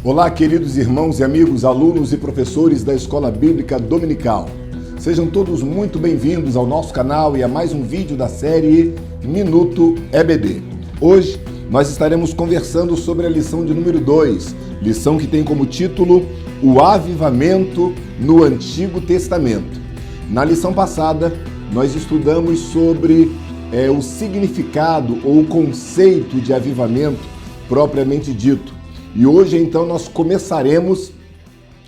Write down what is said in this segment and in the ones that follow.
Olá, queridos irmãos e amigos, alunos e professores da Escola Bíblica Dominical. Sejam todos muito bem-vindos ao nosso canal e a mais um vídeo da série Minuto EBD. Hoje nós estaremos conversando sobre a lição de número 2, lição que tem como título O Avivamento no Antigo Testamento. Na lição passada, nós estudamos sobre o significado ou o conceito de avivamento propriamente dito. E hoje, então, nós começaremos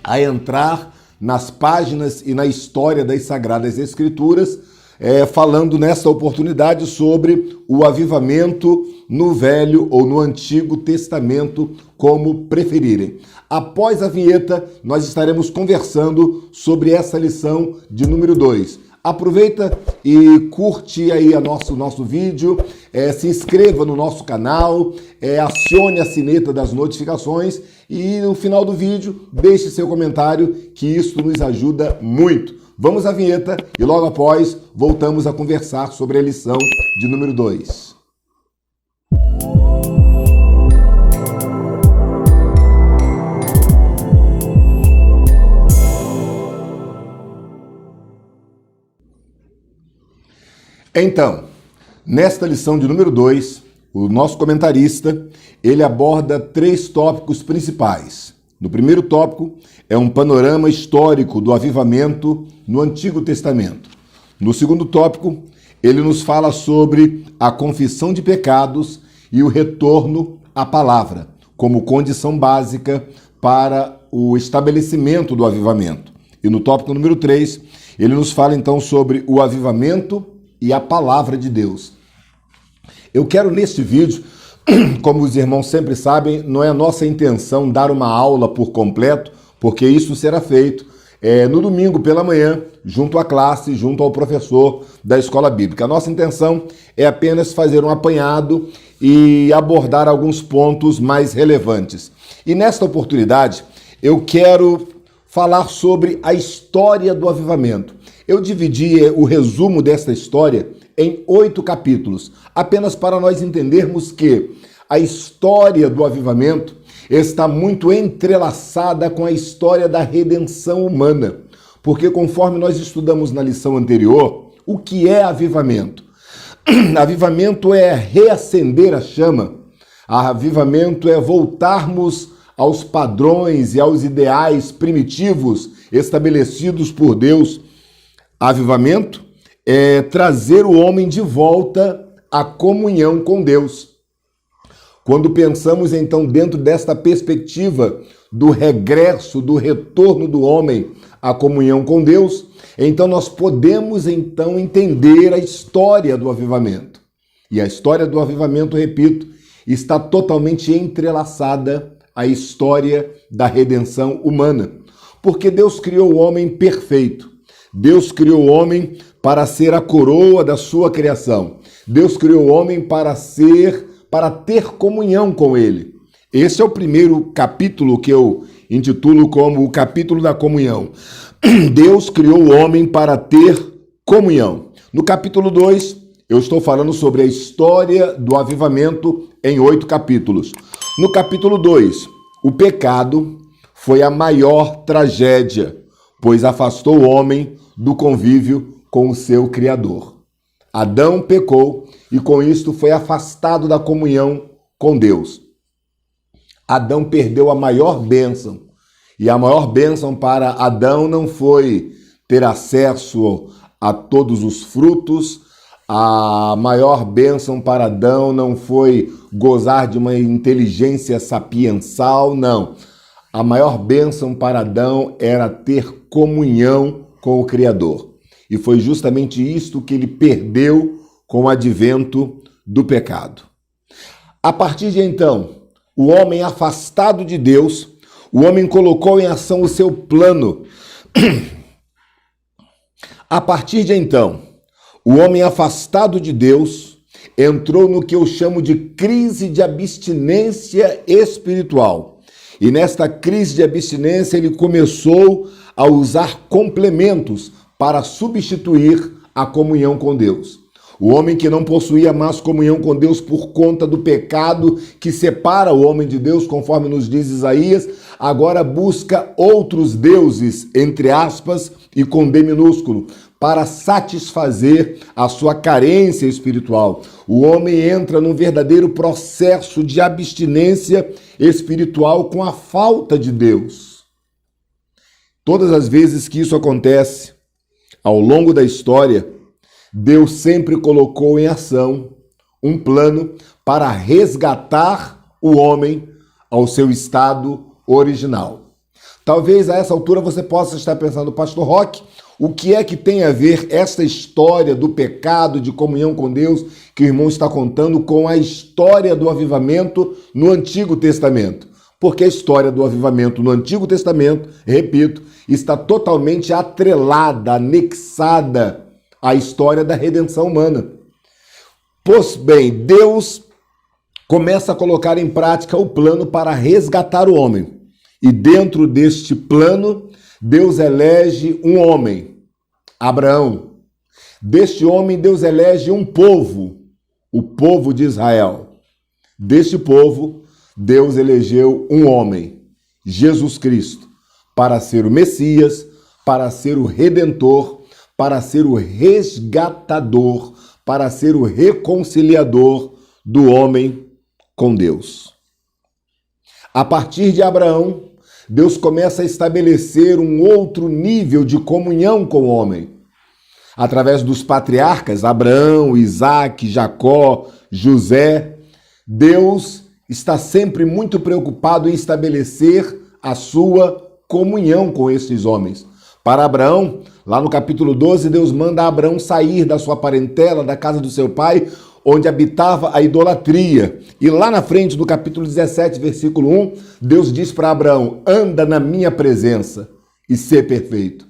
a entrar nas páginas e na história das Sagradas Escrituras, falando nessa oportunidade sobre o avivamento no Velho ou no Antigo Testamento, como preferirem. Após a vinheta, nós estaremos conversando sobre essa lição de número 2. Aproveita e curte aí nosso vídeo, se inscreva no nosso canal, acione a sineta das notificações e no final do vídeo deixe seu comentário, que isso nos ajuda muito. Vamos à vinheta e logo após voltamos a conversar sobre a lição de número 2. Então, nesta lição de número 2, o nosso comentarista, ele aborda 3 tópicos principais. No primeiro tópico, é um panorama histórico do avivamento no Antigo Testamento. No segundo tópico, ele nos fala sobre a confissão de pecados e o retorno à palavra, como condição básica para o estabelecimento do avivamento. E no tópico número 3, ele nos fala então sobre o avivamento e a palavra de Deus. Eu quero neste vídeo, como os irmãos sempre sabem, não é a nossa intenção dar uma aula por completo, porque isso será feito no domingo pela manhã, junto à classe, junto ao professor da Escola Bíblica. A nossa intenção é apenas fazer um apanhado e abordar alguns pontos mais relevantes. E nesta oportunidade, eu quero falar sobre a história do avivamento. Eu dividi o resumo desta história em 8 capítulos, apenas para nós entendermos que a história do avivamento está muito entrelaçada com a história da redenção humana, porque conforme nós estudamos na lição anterior, o que é avivamento? Avivamento é reacender a chama, avivamento é voltarmos aos padrões e aos ideais primitivos estabelecidos por Deus. Avivamento é trazer o homem de volta à comunhão com Deus. Quando pensamos, então, dentro desta perspectiva do regresso, do retorno do homem à comunhão com Deus, então nós podemos, então, entender a história do avivamento. E a história do avivamento, repito, está totalmente entrelaçada à história da redenção humana. Porque Deus criou o homem perfeito. Deus criou o homem para ser a coroa da sua criação. Deus criou o homem para ter comunhão com ele. Esse é o primeiro capítulo que eu intitulo como o capítulo da comunhão. Deus criou o homem para ter comunhão. No capítulo 2, eu estou falando sobre a história do avivamento em 8 capítulos. No capítulo 2, o pecado foi a maior tragédia, pois afastou o homem do convívio com o seu Criador. Adão pecou e com isto foi afastado da comunhão com Deus. Adão perdeu a maior bênção. E a maior bênção para Adão não foi ter acesso a todos os frutos. A maior bênção para Adão não foi gozar de uma inteligência sapiensal, não. A maior bênção para Adão era ter comunhão com o Criador. E foi justamente isto que ele perdeu com o advento do pecado. A partir de então, o homem afastado de Deus, o homem colocou em ação o seu plano. A partir de então, o homem afastado de Deus entrou no que eu chamo de crise de abstinência espiritual. E nesta crise de abstinência ele começou a usar complementos para substituir a comunhão com Deus. O homem que não possuía mais comunhão com Deus por conta do pecado que separa o homem de Deus, conforme nos diz Isaías, agora busca outros deuses, entre aspas, e com D minúsculo, para satisfazer a sua carência espiritual. O homem entra num verdadeiro processo de abstinência espiritual com a falta de Deus. Todas as vezes que isso acontece, ao longo da história, Deus sempre colocou em ação um plano para resgatar o homem ao seu estado original. Talvez a essa altura você possa estar pensando, Pastor Roque, o que é que tem a ver esta história do pecado, de comunhão com Deus, que o irmão está contando, com a história do avivamento no Antigo Testamento? Porque a história do avivamento no Antigo Testamento, repito, está totalmente atrelada, anexada à história da redenção humana. Pois bem, Deus começa a colocar em prática o plano para resgatar o homem. E dentro deste plano, Deus elege um homem, Abraão. Deste homem, Deus elege um povo, o povo de Israel. Deste povo, Deus elegeu um homem, Jesus Cristo, para ser o Messias, para ser o Redentor, para ser o resgatador, para ser o reconciliador do homem com Deus. A partir de Abraão, Deus começa a estabelecer um outro nível de comunhão com o homem. Através dos patriarcas, Abraão, Isaque, Jacó, José, Deus está sempre muito preocupado em estabelecer a sua comunhão com esses homens. Para Abraão, lá no capítulo 12, Deus manda Abraão sair da sua parentela, da casa do seu pai, onde habitava a idolatria. E lá na frente, no capítulo 17, versículo 1, Deus diz para Abraão, anda na minha presença e ser perfeito.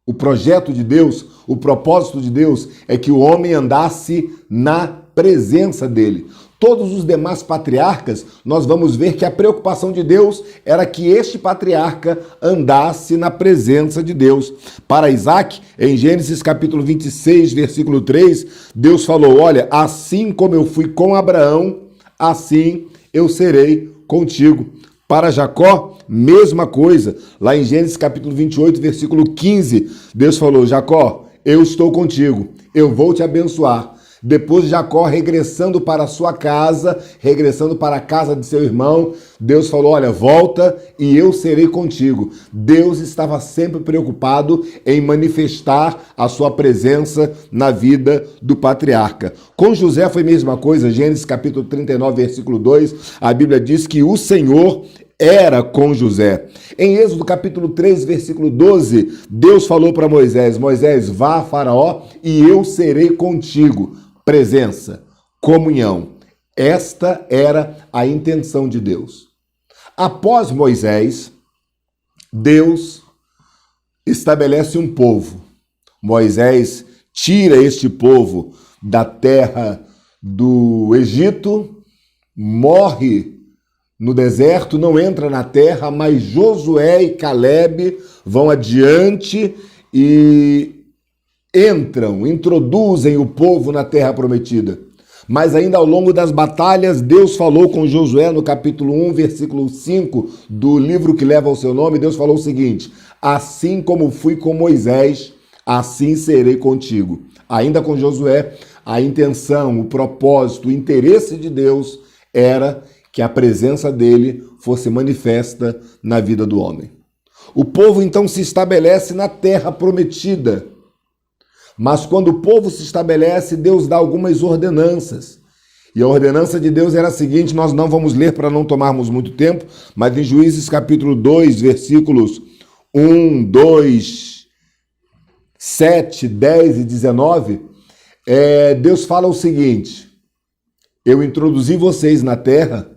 O projeto de Deus, o propósito de Deus é que o homem andasse na presença dele. Todos os demais patriarcas, nós vamos ver que a preocupação de Deus era que este patriarca andasse na presença de Deus. Para Isaque, em Gênesis capítulo 26, versículo 3, Deus falou, olha, assim como eu fui com Abraão, assim eu serei contigo. Para Jacó, mesma coisa. Lá em Gênesis capítulo 28, versículo 15, Deus falou, Jacó, eu estou contigo, eu vou te abençoar. Depois Jacó regressando para a sua casa, regressando para a casa de seu irmão, Deus falou, olha, volta e eu serei contigo. Deus estava sempre preocupado em manifestar a sua presença na vida do patriarca. Com José foi a mesma coisa, Gênesis capítulo 39, versículo 2, a Bíblia diz que o Senhor era com José. Em Êxodo capítulo 3, versículo 12, Deus falou para Moisés, Moisés, vá a Faraó e eu serei contigo. Presença, comunhão. Esta era a intenção de Deus. Após Moisés, Deus estabelece um povo. Moisés tira este povo da terra do Egito, morre no deserto, não entra na terra, mas Josué e Calebe vão adiante e introduzem o povo na terra prometida. Mas ainda ao longo das batalhas, Deus falou com Josué no capítulo 1, versículo 5 do livro que leva o seu nome, Deus falou o seguinte, assim como fui com Moisés, assim serei contigo. Ainda com Josué, a intenção, o propósito, o interesse de Deus era que a presença dele fosse manifesta na vida do homem. O povo então se estabelece na terra prometida. Mas quando o povo se estabelece, Deus dá algumas ordenanças. E a ordenança de Deus era a seguinte, nós não vamos ler para não tomarmos muito tempo, mas em Juízes capítulo 2, versículos 1, 2, 7, 10 e 19, Deus fala o seguinte, eu introduzi vocês na terra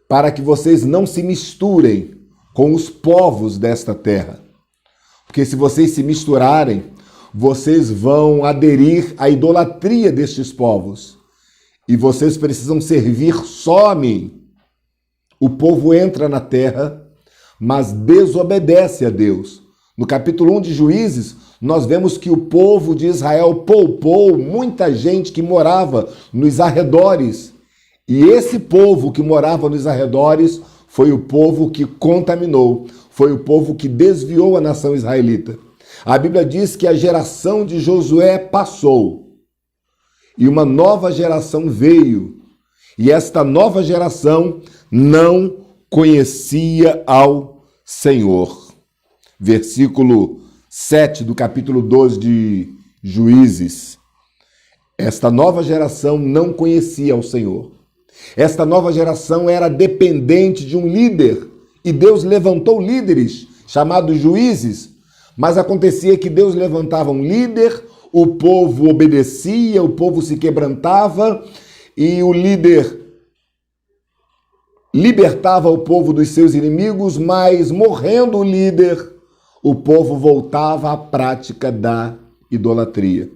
para que vocês não se misturem com os povos desta terra. Porque se vocês se misturarem, vocês vão aderir à idolatria destes povos. E vocês precisam servir só a mim. O povo entra na terra, mas desobedece a Deus. No capítulo 1 de Juízes, nós vemos que o povo de Israel poupou muita gente que morava nos arredores. E esse povo que morava nos arredores foi o povo que contaminou, foi o povo que desviou a nação israelita. A Bíblia diz que a geração de Josué passou e uma nova geração veio. E esta nova geração não conhecia ao Senhor. Versículo 7 do capítulo 12 de Juízes. Esta nova geração não conhecia ao Senhor. Esta nova geração era dependente de um líder. E Deus levantou líderes, chamados juízes. Mas acontecia que Deus levantava um líder, o povo obedecia, o povo se quebrantava, e o líder libertava o povo dos seus inimigos, mas morrendo o líder, o povo voltava à prática da idolatria.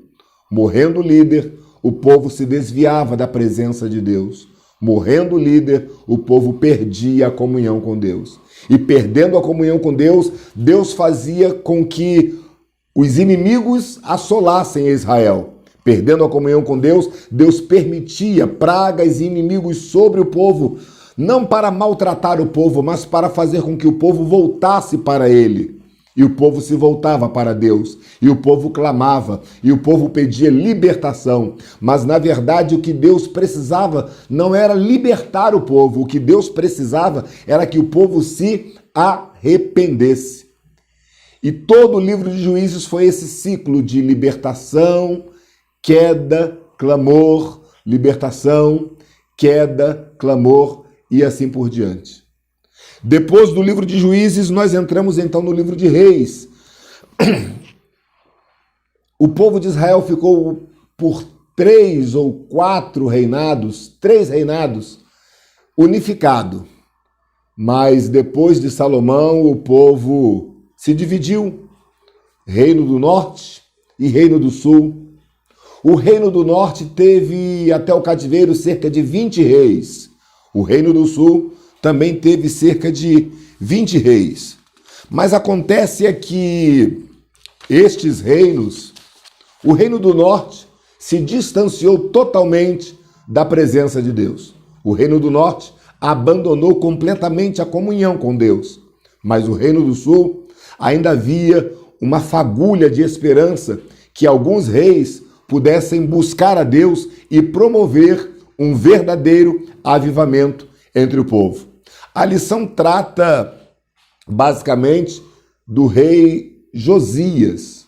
Morrendo o líder, o povo se desviava da presença de Deus. Morrendo o líder, o povo perdia a comunhão com Deus. E perdendo a comunhão com Deus, Deus fazia com que os inimigos assolassem Israel. Perdendo a comunhão com Deus, Deus permitia pragas e inimigos sobre o povo, não para maltratar o povo, mas para fazer com que o povo voltasse para ele. E o povo se voltava para Deus, e o povo clamava, e o povo pedia libertação. Mas, na verdade, o que Deus precisava não era libertar o povo, o que Deus precisava era que o povo se arrependesse. E todo o livro de Juízes foi esse ciclo de libertação, queda, clamor, libertação, queda, clamor e assim por diante. Depois do livro de Juízes, nós entramos então no livro de Reis. O povo de Israel ficou por 3 ou 4 reinados, 3 reinados, unificado. Mas depois de Salomão, o povo se dividiu. Reino do Norte e Reino do Sul. O Reino do Norte teve até o cativeiro cerca de 20 reis. O Reino do Sul também teve cerca de 20 reis. Mas acontece que estes reinos, o Reino do Norte se distanciou totalmente da presença de Deus. O Reino do Norte abandonou completamente a comunhão com Deus. Mas o Reino do Sul ainda havia uma fagulha de esperança que alguns reis pudessem buscar a Deus e promover um verdadeiro avivamento entre o povo. A lição trata basicamente do rei Josias,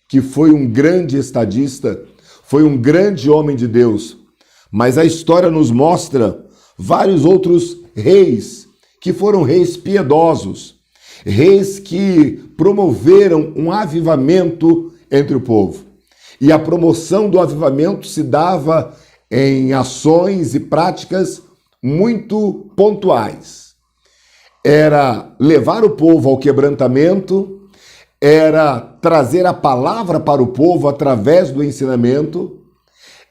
que foi um grande estadista, foi um grande homem de Deus, mas a história nos mostra vários outros reis que foram reis piedosos, reis que promoveram um avivamento entre o povo. E a promoção do avivamento se dava em ações e práticas muito pontuais. Era levar o povo ao quebrantamento, era trazer a palavra para o povo através do ensinamento,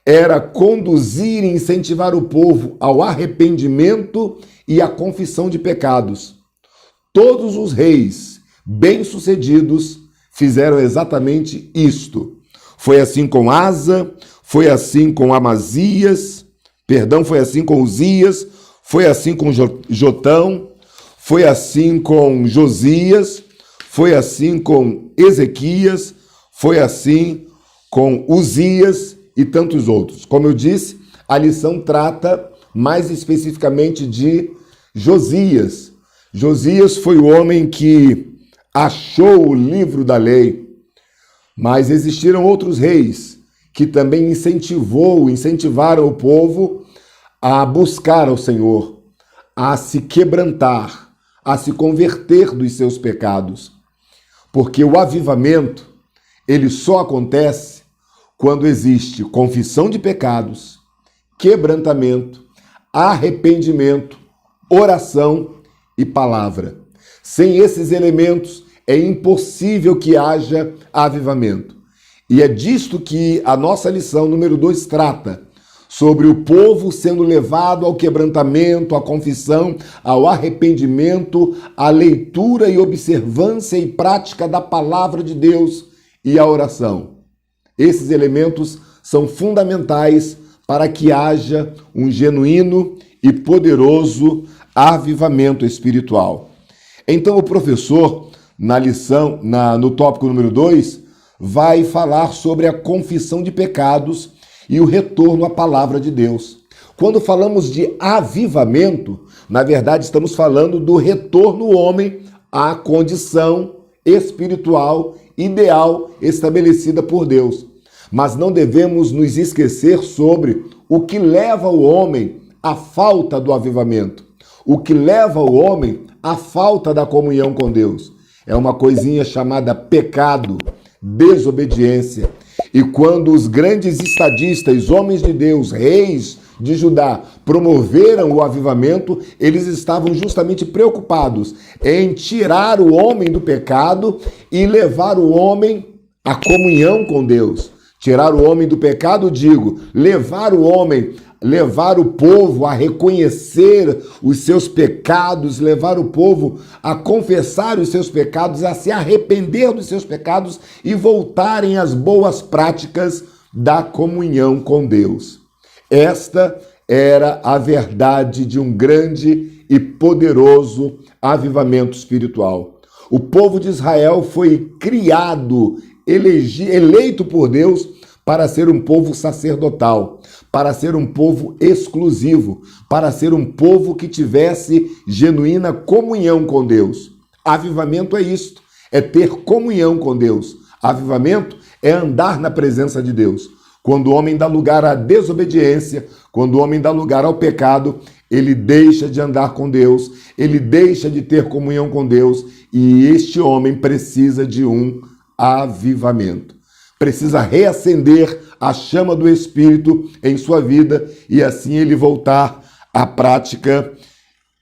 era conduzir e incentivar o povo ao arrependimento e à confissão de pecados. Todos os reis bem-sucedidos fizeram exatamente isto. Foi assim com Asa, foi assim com Amazias, foi assim com Uzias, foi assim com Jotão, foi assim com Josias, foi assim com Ezequias, foi assim com Uzias e tantos outros. Como eu disse, a lição trata mais especificamente de Josias. Josias foi o homem que achou o livro da lei, mas existiram outros reis que também incentivaram o povo a buscar ao Senhor, a se quebrantar, a se converter dos seus pecados. Porque o avivamento, ele só acontece quando existe confissão de pecados, quebrantamento, arrependimento, oração e palavra. Sem esses elementos, é impossível que haja avivamento. E é disto que a nossa lição número 2 trata, sobre o povo sendo levado ao quebrantamento, à confissão, ao arrependimento, à leitura e observância e prática da palavra de Deus e à oração. Esses elementos são fundamentais para que haja um genuíno e poderoso avivamento espiritual. Então o professor, na lição, no tópico número 2, vai falar sobre a confissão de pecados e o retorno à palavra de Deus. Quando falamos de avivamento, na verdade estamos falando do retorno do homem à condição espiritual ideal estabelecida por Deus. Mas não devemos nos esquecer sobre o que leva o homem à falta do avivamento, o que leva o homem à falta da comunhão com Deus. É uma coisinha chamada pecado, desobediência. E quando os grandes estadistas, homens de Deus, reis de Judá, promoveram o avivamento, eles estavam justamente preocupados em tirar o homem do pecado e levar o homem à comunhão com Deus. Tirar o homem do pecado, digo, levar o povo a reconhecer os seus pecados, levar o povo a confessar os seus pecados, a se arrepender dos seus pecados e voltarem às boas práticas da comunhão com Deus. Esta era a verdade de um grande e poderoso avivamento espiritual. O povo de Israel foi criado, eleito por Deus para ser um povo sacerdotal, para ser um povo exclusivo, para ser um povo que tivesse genuína comunhão com Deus. Avivamento é isto, é ter comunhão com Deus. Avivamento é andar na presença de Deus. Quando o homem dá lugar à desobediência, quando o homem dá lugar ao pecado, ele deixa de andar com Deus, ele deixa de ter comunhão com Deus, e este homem precisa de um avivamento. Precisa reacender a chama do Espírito em sua vida e assim ele voltar à prática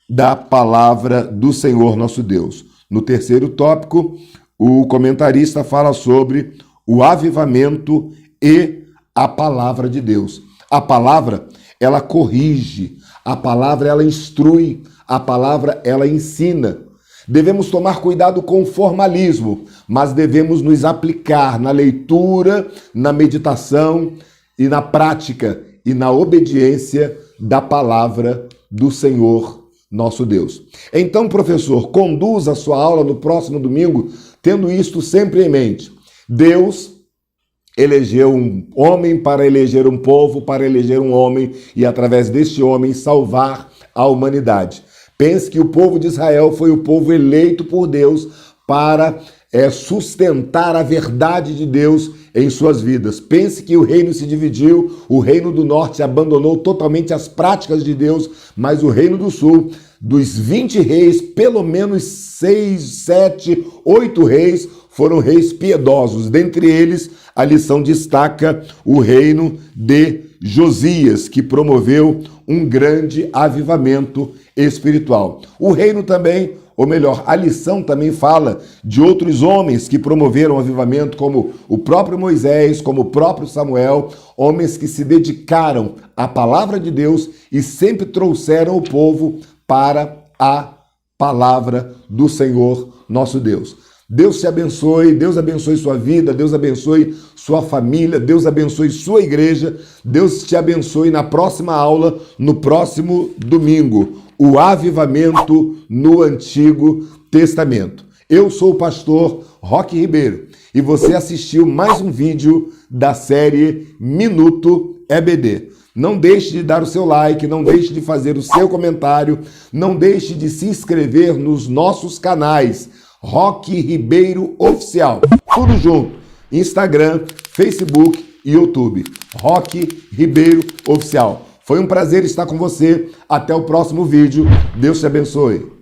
da palavra do Senhor nosso Deus. No terceiro tópico, o comentarista fala sobre o avivamento e a palavra de Deus. A palavra, ela corrige, a palavra, ela instrui, a palavra, ela ensina. Devemos tomar cuidado com o formalismo, mas devemos nos aplicar na leitura, na meditação e na prática e na obediência da palavra do Senhor nosso Deus. Então, professor, conduza a sua aula no próximo domingo, tendo isto sempre em mente. Deus elegeu um homem para eleger um povo, para eleger um homem e, através deste homem, salvar a humanidade. Pense que o povo de Israel foi o povo eleito por Deus para sustentar a verdade de Deus em suas vidas. Pense que o reino se dividiu, o reino do norte abandonou totalmente as práticas de Deus, mas o reino do sul, dos 20 reis, pelo menos 6, 7, 8 reis foram reis piedosos. Dentre eles, a lição destaca o reino de Josias, que promoveu um grande avivamento espiritual. O reino também, ou melhor, a lição também fala de outros homens que promoveram o avivamento, como o próprio Moisés, como o próprio Samuel, homens que se dedicaram à palavra de Deus e sempre trouxeram o povo para a palavra do Senhor nosso Deus. Deus te abençoe, Deus abençoe sua vida, Deus abençoe sua família, Deus abençoe sua igreja, Deus te abençoe na próxima aula, no próximo domingo, o avivamento no Antigo Testamento. Eu sou o pastor Roque Ribeiro e você assistiu mais um vídeo da série Minuto EBD. Não deixe de dar o seu like, não deixe de fazer o seu comentário, não deixe de se inscrever nos nossos canais Roque Ribeiro Oficial, tudo junto, Instagram, Facebook e YouTube, Roque Ribeiro Oficial. Foi um prazer estar com você, até o próximo vídeo, Deus te abençoe.